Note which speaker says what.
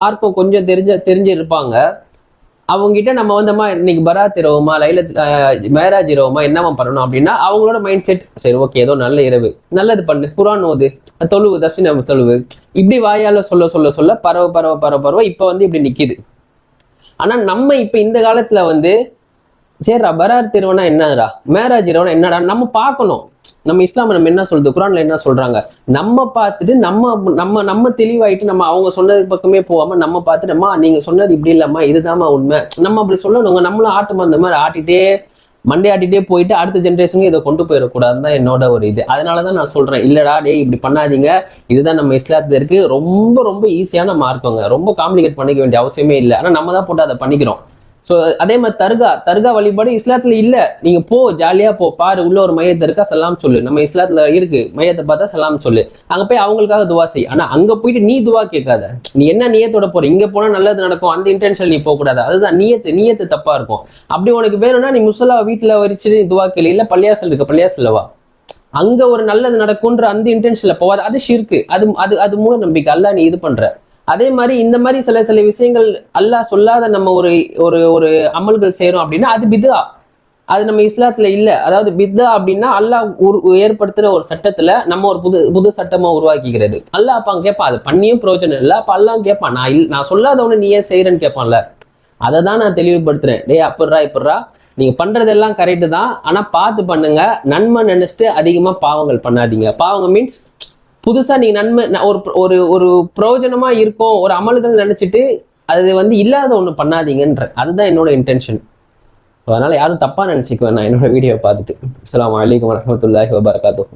Speaker 1: யாருக்கும் கொஞ்சம் தெரிஞ்சிருப்பாங்க. அவங்க கிட்ட நம்ம வந்தோமா இன்னைக்கு பராத் இரவுமா மேராஜ் இரவுமா என்னமா பண்ணணும் அப்படின்னா அவங்களோட மைண்ட் செட் சரி ஓகே ஏதோ நல்ல இரவு நல்லது பண்ணு குரான் ஓது தொழுவு தர்ஷனம் தொழுவு இப்படி வாயால சொல்ல சொல்ல சொல்ல பரவ இப்ப வந்து இப்படி நிக்குது. ஆனா நம்ம இப்ப இந்த காலத்துல வந்து சரிடா பராத் இரவுனா என்னடா மேராஜ் இரவுனா என்னடா நம்ம பார்க்கணும். நம்ம இஸ்லாம நம்ம என்ன சொல்றது குரான்ல என்ன சொல்றாங்க நம்ம பார்த்துட்டு நம்ம தெளிவாயிட்டு நம்ம அவங்க சொன்னது பக்கமே போகாம நம்ம பார்த்துட்டு அம்மா நீங்க சொன்னது இப்படி இல்லம்மா இதுதாம்மா உண்மை நம்ம அப்படி சொல்லணுங்க. நம்மளும் ஆட்டுமா அந்த மாதிரி ஆட்டிட்டே மண்டே ஆட்டிட்டே போயிட்டு அடுத்த ஜென்ரேஷனுக்கு இதை கொண்டு போயிடக்கூடாதுன்னு தான் என்னோட ஒரு இது. அதனாலதான் நான் சொல்றேன் இல்லடா டேய் இப்படி பண்ணாதீங்க இதுதான் நம்ம இஸ்லாத்துல இருக்கு. ரொம்ப ரொம்ப ஈஸியான மார்க்கங்க ரொம்ப காம்ப்ளிகேட் பண்ணிக்க வேண்டிய அவசியமே இல்லை. ஆனா நம்ம தான் போட்டு அதை பண்ணிக்கிறோம். ஸோ அதே மாதிரி தர்கா வழிபாடு இஸ்லாத்துல இல்ல. நீங்க போ ஜாலியா போ பாரு உள்ள ஒரு மையத்தை இருக்கா சலாம் சொல்லு நம்ம இஸ்லாத்துல இருக்கு மையத்தை பார்த்தா சலாம் சொல்லு அங்க போய் அவங்களுக்காக துவா செய். ஆனா அங்க போயிட்டு நீ துவா கேட்காத. நீ என்ன நியத்தோட போற இங்க போனா நல்லது நடக்கும் அந்த இன்டென்ஷன் நீ போக கூடாது. அதுதான் நியத்து தப்பா இருக்கும். அப்படி உனக்கு வேணும்னா நீ முசல்லா வீட்டுல வச்சு துவா கேளு இல்ல பள்ளியாசல் இருக்கு பள்ளியாசல்லவா அங்க ஒரு நல்லது நடக்கும்ன்ற அந்த இன்டென்ஷன்ல போவாது. அது ஷிர்கு. அது மூல நம்பிக்கை அல்ல நீ இது பண்ற. அதே மாதிரி இந்த மாதிரி சில விஷயங்கள் அல்லாஹ் சொல்லாத நம்ம ஒரு ஒரு ஒரு அமல்கள் செய்யறோம் அப்படின்னா அது பித்ஆ. அது நம்ம இஸ்லாத்துல இல்ல. அதாவது பித்ஆ அப்படின்னா அல்லாஹ் ஏற்படுத்துற ஒரு சட்டத்துல நம்ம ஒரு புது சட்டமா உருவாக்கிக்கிறது. அல்லாஹ் அப்ப கேட்பான் அது பண்ணியும் பிரயோஜனம் இல்லை. அப்ப அல்லாஹ் கேட்பான் நான் சொல்லாத ஒண்ணு நீ ஏன் செய்யறேன்னு கேட்பான்ல. அதை தான் நான் தெளிவுபடுத்துறேன். டேய் இப்பட்றா நீங்க பண்றதெல்லாம் கரெக்டு தான். ஆனா பார்த்து பண்ணுங்க. நன்மை நினைச்சிட்டு அதிகமா பாவங்கள் பண்ணாதீங்க. பாவங்க மீன்ஸ் புதுசா நீங்க நன்மை ஒரு ஒரு பிரயோஜனமா இருக்கும் ஒரு அமல்கள் நினைச்சிட்டு அது வந்து இல்லாத ஒண்ணு பண்ணாதீங்கன்ற அதுதான் என்னோட இன்டென்ஷன். அதனால யாரும் தப்பா நினைச்சுக்க வேணாம் என்னோட வீடியோ பார்த்துட்டு. அஸ்ஸலாமு அலைக்கும் வரஹ்மத்துல்லாஹி வபரகாத்துஹு.